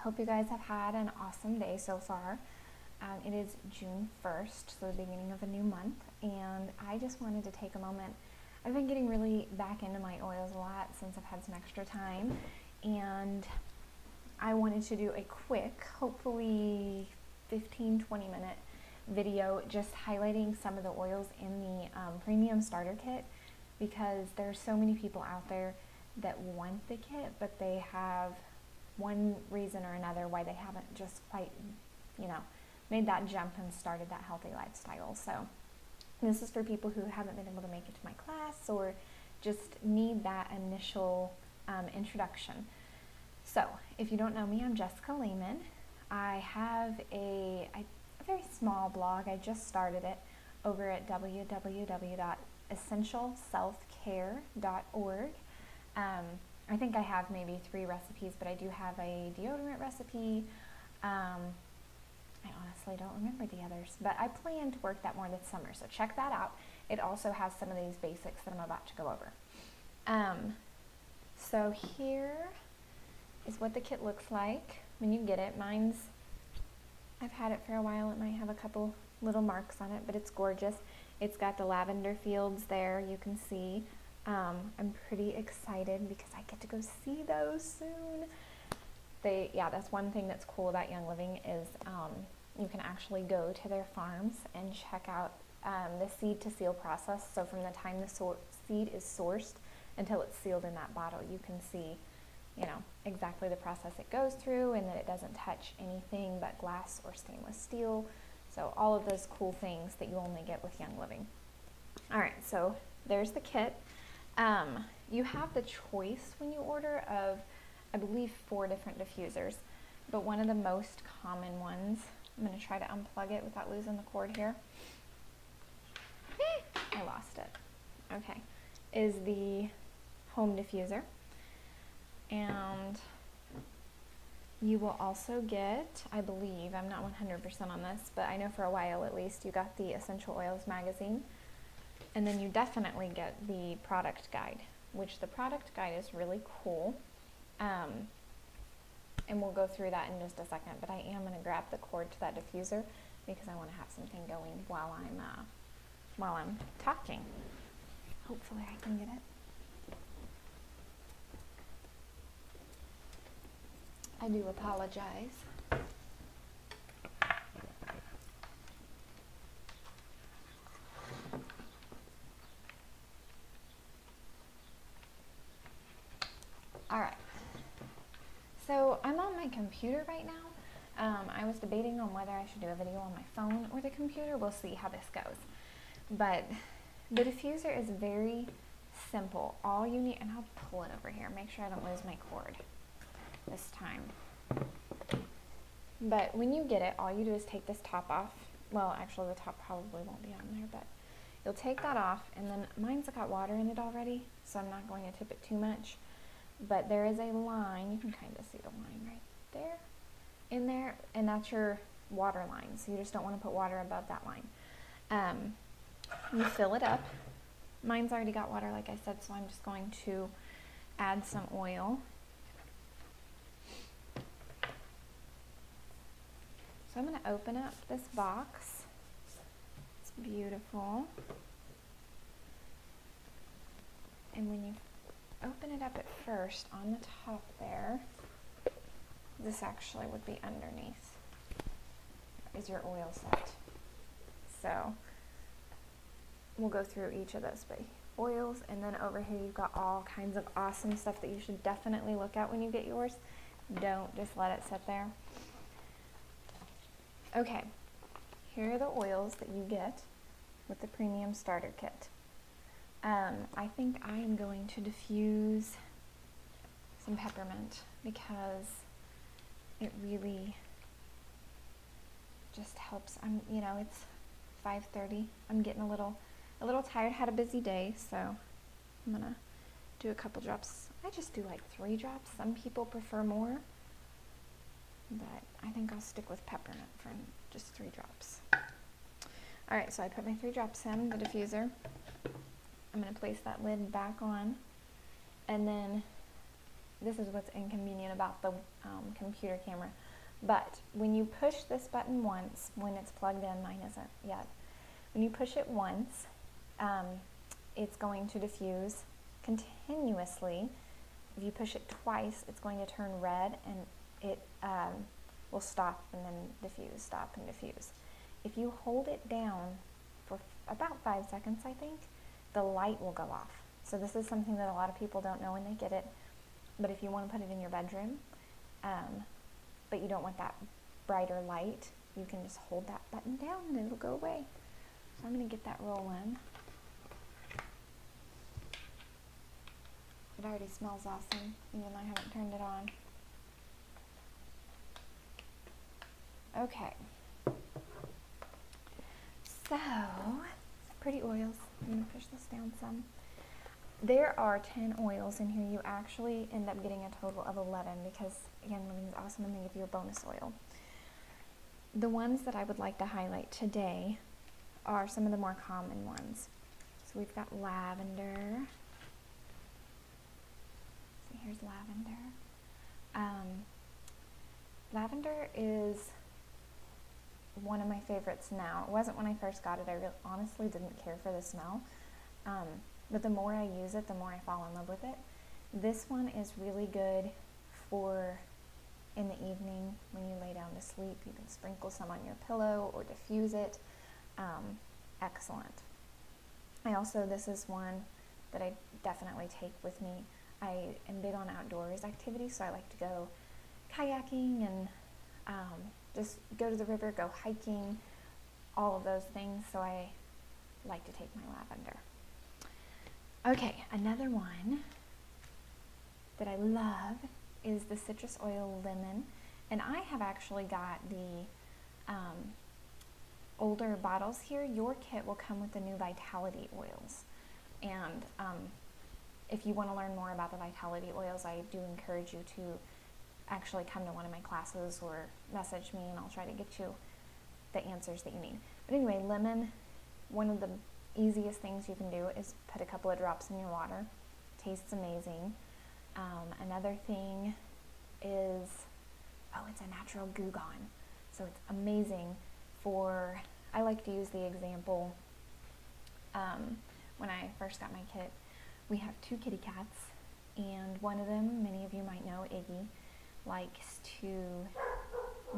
hope you guys have had an awesome day so far. It is June 1st, so the beginning of a new month, and I just wanted to take a moment. I've been getting really back into my oils a lot since I've had some extra time, and I wanted to do a quick, hopefully 15-20 minute video just highlighting some of the oils in the premium starter kit, because there's so many people out there that want the kit, but they have one reason or another why they haven't just quite, made that jump and started that healthy lifestyle. So this is for people who haven't been able to make it to my class or just need that initial introduction. So if you don't know me, I'm Jessica Lehman. I have a very small blog. I just started it over at www.essentialselfcare.org. I think I have maybe 3 recipes, but I do have a deodorant recipe. I honestly don't remember the others, but I plan to work that more this summer, so check that out. It also has some of these basics that I'm about to go over. So here is what the kit looks like when you get it. I've had it for a while. It might have a couple little marks on it, but it's gorgeous. It's got the lavender fields there, you can see. I'm pretty excited because I get to go see those soon. That's one thing that's cool about Young Living is you can actually go to their farms and check out the seed to seal process. So from the time the seed is sourced until it's sealed in that bottle, you can see, exactly the process it goes through, and that it doesn't touch anything but glass or stainless steel. So all of those cool things that you only get with Young Living. All right, so there's the kit. You have the choice when you order of, I believe, 4 different diffusers, but one of the most common ones, I'm going to try to unplug it without losing the cord here. I lost it. Okay, is the home diffuser. And you will also get, I believe, I'm not 100% on this, but I know for a while at least, you got the Essential Oils magazine. And then you definitely get the product guide, which the product guide is really cool. And we'll go through that in just a second, but I am going to grab the cord to that diffuser because I want to have something going while I'm talking. Hopefully I can get it. I do apologize. All right, so I'm on my computer right now. I was debating on whether I should do a video on my phone or the computer. We'll see how this goes. But the diffuser is very simple. All you need, and I'll pull it over here, make sure I don't lose my cord this time. But when you get it, all you do is take this top off. Well, actually the top probably won't be on there, but you'll take that off, and then mine's got water in it already, so I'm not going to tip it too much. But there is a line, you can kind of see the line right there, in there, and that's your water line. So you just don't want to put water above that line. You fill it up. Mine's already got water, like I said, so I'm just going to add some oil. So I'm going to open up this box. It's beautiful. And when you open it up at first, on the top there, this actually would be underneath, is your oil set. So we'll go through each of those oils, and then over here you've got all kinds of awesome stuff that you should definitely look at when you get yours. Don't just let it sit there. Okay, here are the oils that you get with the premium starter kit. I think I am going to diffuse some peppermint because it really just helps. It's 5:30. I'm getting a little tired. Had a busy day, so I'm gonna do a couple drops. I just do like 3 drops. Some people prefer more, but I think I'll stick with peppermint for just 3 drops. All right, so I put my 3 drops in the diffuser. I'm going to place that lid back on, and then this is what's inconvenient about the computer camera. But when you push this button once, when it's plugged in, mine isn't yet. When you push it once, it's going to diffuse continuously. If you push it twice, it's going to turn red and it will stop and then diffuse, stop and diffuse. If you hold it down for about 5 seconds, I think, the light will go off. So this is something that a lot of people don't know when they get it. But if you want to put it in your bedroom, but you don't want that brighter light, you can just hold that button down and it'll go away. So I'm going to get that rolling. It already smells awesome, even though I haven't turned it on. Okay. So, pretty oils. I'm going to push this down some. There are 10 oils in here. You actually end up getting a total of 11 because, again, lemon's awesome and they give you a bonus oil. The ones that I would like to highlight today are some of the more common ones. So we've got lavender. So here's lavender. Lavender is one of my favorites now. It wasn't when I first got it. I honestly didn't care for the smell. But the more I use it, the more I fall in love with it. This one is really good for in the evening when you lay down to sleep. You can sprinkle some on your pillow or diffuse it. Excellent. This is one that I definitely take with me. I am big on outdoors activities, so I like to go kayaking and just go to the river, go hiking, all of those things, so I like to take my lavender. Okay, another one that I love is the citrus oil lemon, and I have actually got the older bottles here. Your kit will come with the new Vitality oils, and if you want to learn more about the Vitality oils, I do encourage you to actually come to one of my classes or message me and I'll try to get you the answers that you need. But anyway, lemon, one of the easiest things you can do is put a couple of drops in your water. Tastes amazing. Another thing is, it's a natural Goo Gone. So it's amazing for, I like to use the example, when I first got my kit, we have 2 kitty cats, and one of them, many of you might know, Iggy, likes to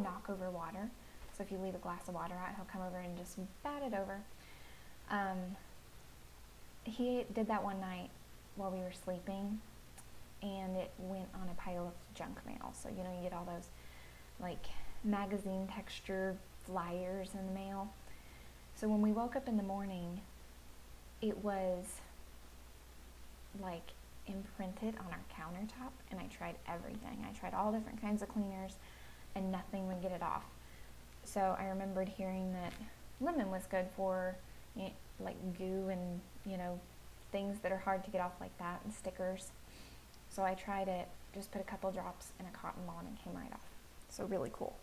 knock over water. So if you leave a glass of water out, he'll come over and just bat it over. He did that one night while we were sleeping, and it went on a pile of junk mail. So, you get all those, like, magazine texture flyers in the mail. So when we woke up in the morning, it was, like, imprinted on our countertop, and I tried everything. I tried all different kinds of cleaners, and nothing would get it off. So I remembered hearing that lemon was good for, like, goo and, things that are hard to get off like that, and stickers. So I tried it, just put a couple drops in a cotton ball and it came right off. So really cool.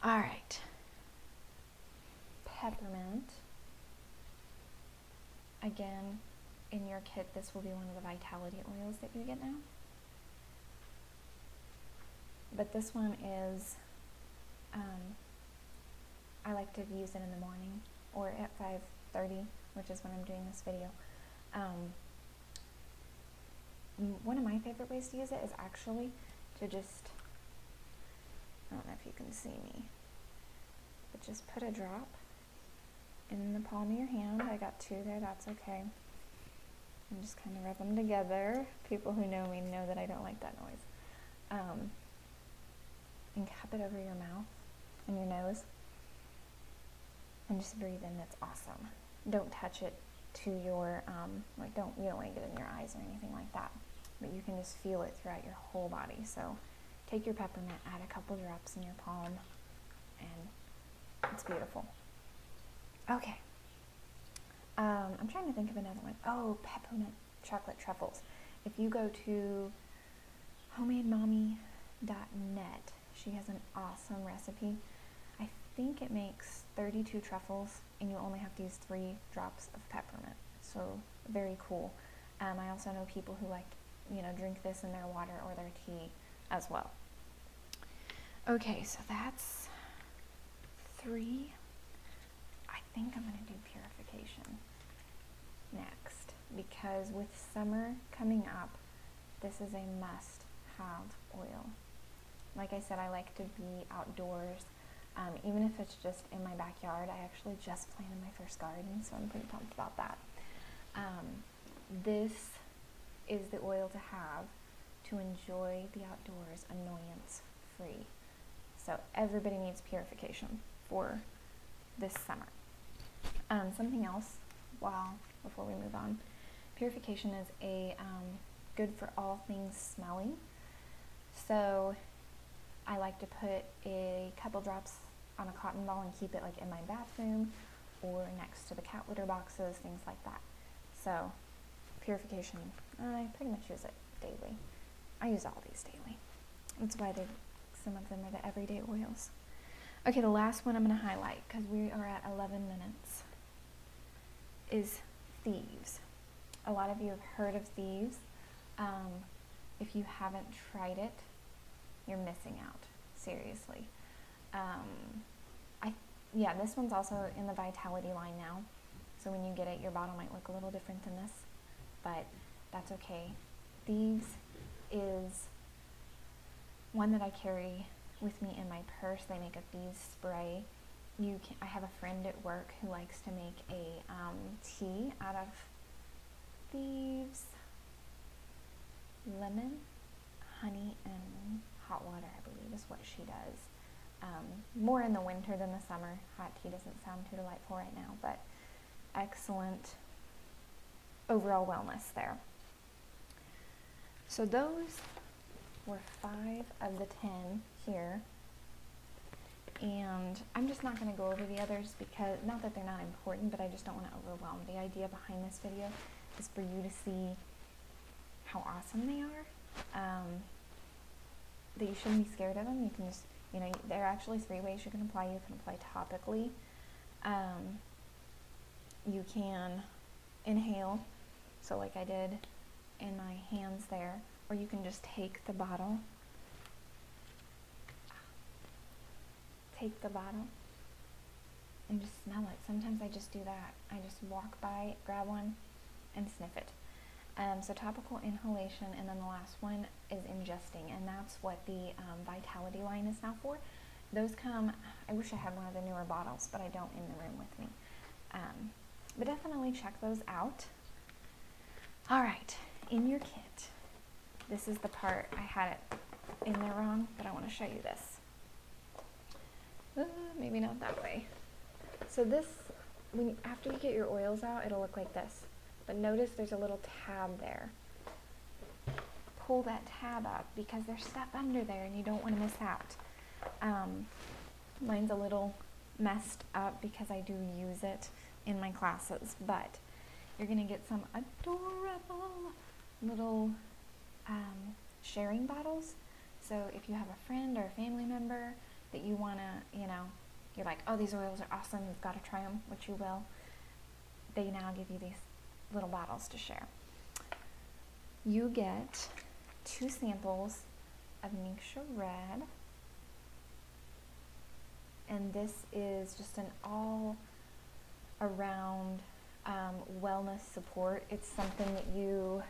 All right. Peppermint. Again, in your kit, this will be one of the Vitality oils that you get now. But this one is, I like to use it in the morning or at 5:30, which is when I'm doing this video. One of my favorite ways to use it is actually to just, I don't know if you can see me, but just put a drop in the palm of your hand. I got 2 there, that's okay. And just kind of rub them together. People who know me know that I don't like that noise. And cup it over your mouth and your nose. And just breathe in. That's awesome. Don't touch it to your, you don't want to get it in your eyes or anything like that. But you can just feel it throughout your whole body. So take your peppermint, add a couple drops in your palm, and it's beautiful. Okay. I'm trying to think of another one. Oh, peppermint chocolate truffles. If you go to homademommy.net, she has an awesome recipe. I think it makes 32 truffles, and you only have to use 3 drops of peppermint. So very cool. I also know people who like drink this in their water or their tea as well. Okay, so that's 3. I think I'm going to do purification next, because with summer coming up, this is a must-have oil. Like I said, I like to be outdoors, even if it's just in my backyard. I actually just planted my first garden, so I'm pretty pumped about that. This is the oil to have to enjoy the outdoors annoyance-free. So everybody needs purification for this summer. Something else, before we move on, purification is good for all things smelly. So I like to put a couple drops on a cotton ball and keep it like in my bathroom or next to the cat litter boxes, things like that. So purification, I pretty much use it daily. I use all these daily. That's why some of them are the everyday oils. Okay, the last one I'm going to highlight, because we are at 11 minutes, is Thieves. A lot of you have heard of Thieves. If you haven't tried it, you're missing out, seriously. Yeah, this one's also in the Vitality line now, so when you get it, your bottle might look a little different than this, but that's okay. Thieves is one that I carry with me in my purse. They make a Thieves spray. I have a friend at work who likes to make a tea out of Thieves, lemon, honey, and hot water, I believe is what she does. More in the winter than the summer. Hot tea doesn't sound too delightful right now, but excellent overall wellness there. So those were 5 of the 10 here. And I'm just not going to go over the others, because, not that they're not important, but I just don't want to overwhelm. The idea behind this video is for you to see how awesome they are, that you shouldn't be scared of them. You can just, there are actually 3 ways you can apply. You can apply topically, you can inhale, so like I did in my hands there, or you can just take the bottle and just smell it. Sometimes I just do that. I just walk by, grab one, and sniff it. So topical inhalation, and then the last one is ingesting, and that's what the Vitality line is now for. Those come, I wish I had one of the newer bottles, but I don't in the room with me. But definitely check those out. All right, in your kit, this is the part, I had it in there wrong, but I want to show you this. Maybe not that way. So this, after you get your oils out, it'll look like this. But notice there's a little tab there. Pull that tab out, because there's stuff under there and you don't want to miss out. Mine's a little messed up because I do use it in my classes, but you're going to get some adorable little sharing bottles. So if you have a friend or a family member that you want to, you're like, oh, these oils are awesome, you've got to try them, which you will, they now give you these little bottles to share. You get 2 samples of Ningxia Red, and this is just an all around wellness support. It's something that you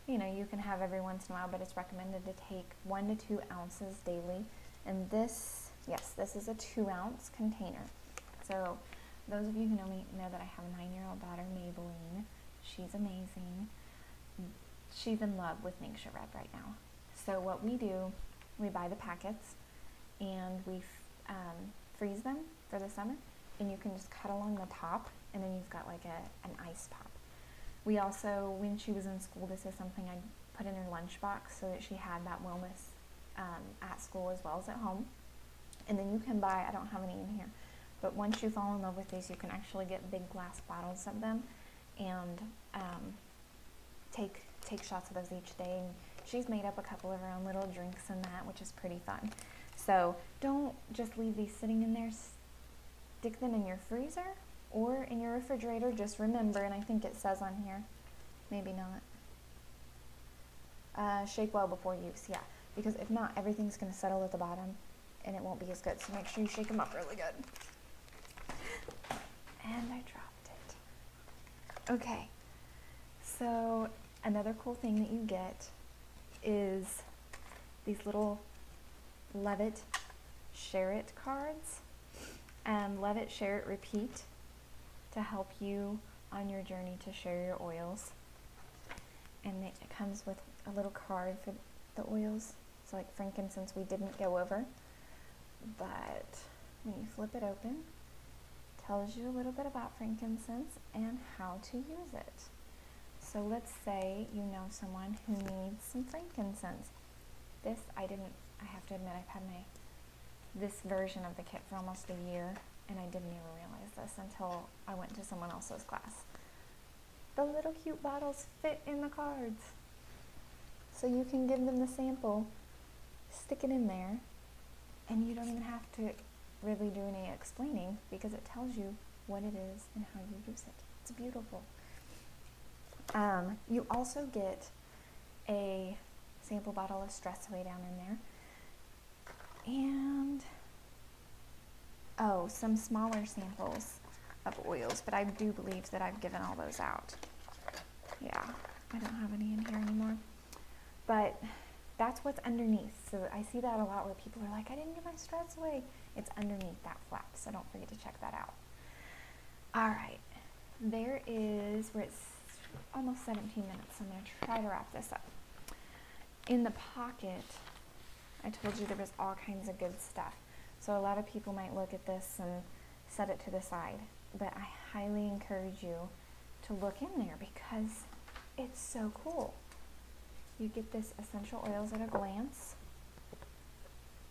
can have every once in a while, but it's recommended to take 1 to 2 ounces daily. And this, yes, this is a 2-ounce container. So those of you who know me know that I have a 9-year-old daughter, Maybelline. She's amazing. She's in love with Ningxia Red right now. So what we do, we buy the packets and we freeze them for the summer, and you can just cut along the top, and then you've got like an ice pop. We also, when she was in school, this is something I put in her lunchbox so that she had that wellness at school as well as at home. And then you can buy, I don't have any in here, but once you fall in love with these, you can actually get big glass bottles of them and take shots of those each day. And she's made up a couple of her own little drinks and that, which is pretty fun. So don't just leave these sitting in there. Stick them in your freezer or in your refrigerator. Just remember, and I think it says on here, maybe not. Shake well before use, yeah. Because if not, everything's going to settle at the bottom and it won't be as good. So make sure you shake them up really good. And I dropped it. Okay. So another cool thing that you get is these little Levitt Share It cards. Levitt Share It Repeat to help you on your journey to share your oils. And it comes with a little card for the oils. So like frankincense we didn't go over, but when you flip it open, it tells you a little bit about frankincense and how to use it. So let's say you know someone who needs some frankincense. This, I have to admit, I've had this version of the kit for almost a year, and I didn't even realize this until I went to someone else's class. The little cute bottles fit in the cards. So you can give them the sample, stick it in there, and you don't even have to really do any explaining because it tells you what it is and how you use it. It's beautiful. You also get a sample bottle of Stress Away down in there. And, some smaller samples of oils, but I do believe that I've given all those out. Yeah, I don't have any in here anymore. But that's what's underneath. So I see that a lot where people are like, I didn't give my Stress Away. It's underneath that flap, so don't forget to check that out. All right, we're at almost 17 minutes, so I'm going to try to wrap this up. In the pocket, I told you there was all kinds of good stuff. So a lot of people might look at this and set it to the side, but I highly encourage you to look in there because it's so cool. You get this essential oils at a glance.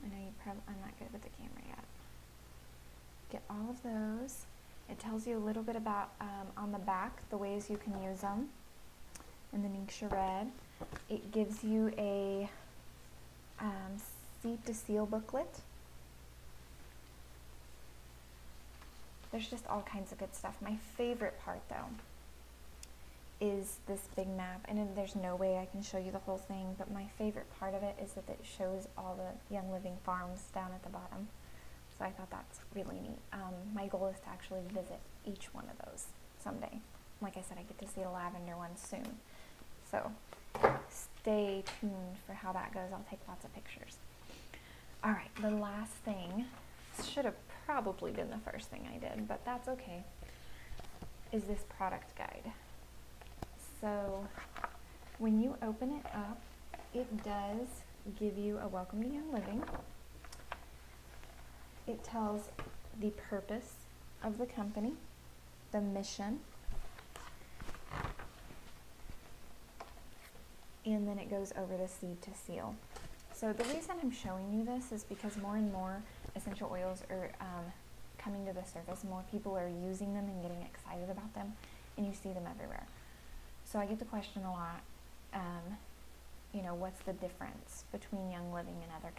I know I'm not good with the camera yet. Get all of those. It tells you a little bit about, on the back, the ways you can use them in the Ningxia Red. It gives you a Seed to Seal booklet. There's just all kinds of good stuff. My favorite part, though, is this big map. And there's no way I can show you the whole thing, but my favorite part of it is that it shows all the Young Living farms down at the bottom. So I thought that's really neat. My goal is to actually visit each one of those someday. Like I said, I get to see the lavender one soon. So stay tuned for how that goes. I'll take lots of pictures. All right, the last thing, should have probably been the first thing I did, but that's okay, is this product guide. So when you open it up, it does give you a welcome to Young Living. It tells the purpose of the company, the mission, and then it goes over the Seed to Seal. So the reason I'm showing you this is because more and more essential oils are coming to the surface. More people are using them and getting excited about them, and you see them everywhere. So I get the question a lot, you know, what's the difference between Young Living and other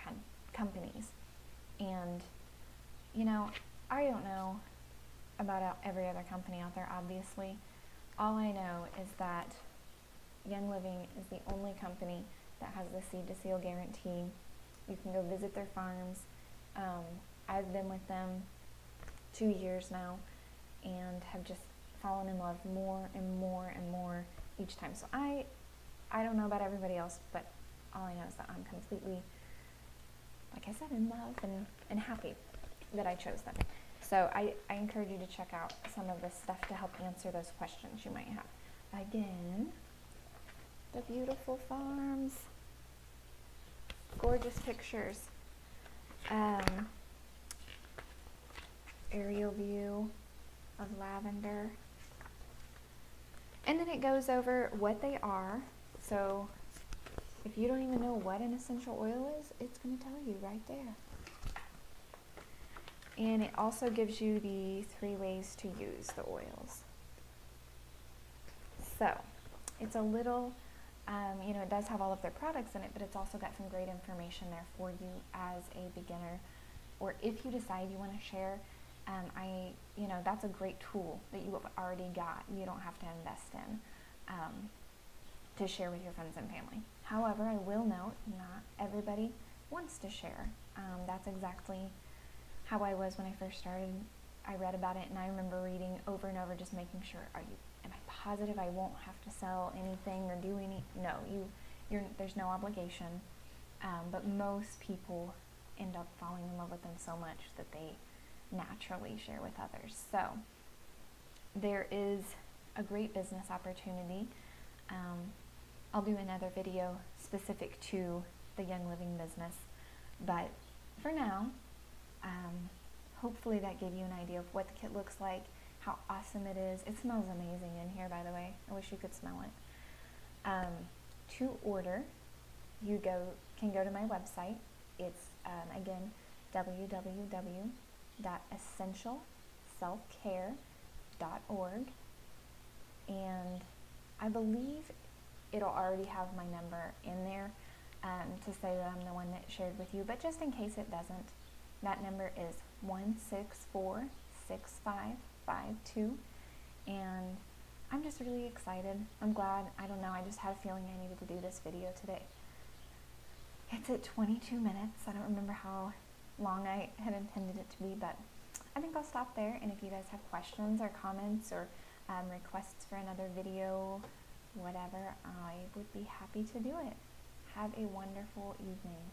companies? And, you know, I don't know about every other company out there, obviously. All I know is that Young Living is the only company that has the Seed to Seal guarantee. You can go visit their farms. I've been with them 2 years now and have just fallen in love more and more and more each time. So I don't know about everybody else, but all I know is that I'm completely, like I said, in love and happy that I chose them. So I encourage you to check out some of this stuff to help answer those questions you might have. Again, the beautiful farms. Gorgeous pictures. Aerial view of lavender. And then it goes over what they are. So if you don't even know what an essential oil is, it's going to tell you right there. And it also gives you the 3 ways to use the oils. So it's a little, you know, it does have all of their products in it, but it's also got some great information there for you as a beginner, or if you decide you want to share. You know, that's a great tool that you have already got. You don't have to invest in to share with your friends and family. However, I will note, not everybody wants to share. That's exactly how I was when I first started. I read about it, and I remember reading over and over, just making sure, am I positive I won't have to sell anything or do any? No, there's no obligation. But most people end up falling in love with them so much that they naturally share with others. So there is a great business opportunity. I'll do another video specific to the Young Living business, but for now, hopefully that gave you an idea of what the kit looks like, how awesome it is. It smells amazing in here, by the way. I wish you could smell it. To order, you can go to my website. It's again www.essentialselfcare.org, and I believe it'll already have my number in there to say that I'm the one that shared with you, but just in case it doesn't, that number is 1646552, and I'm just really excited. I'm glad. I don't know, I just had a feeling I needed to do this video today. It's at 22 minutes. I don't remember how long I had intended it to be, but I think I'll stop there, and if you guys have questions or comments or requests for another video, whatever, I would be happy to do it. Have a wonderful evening.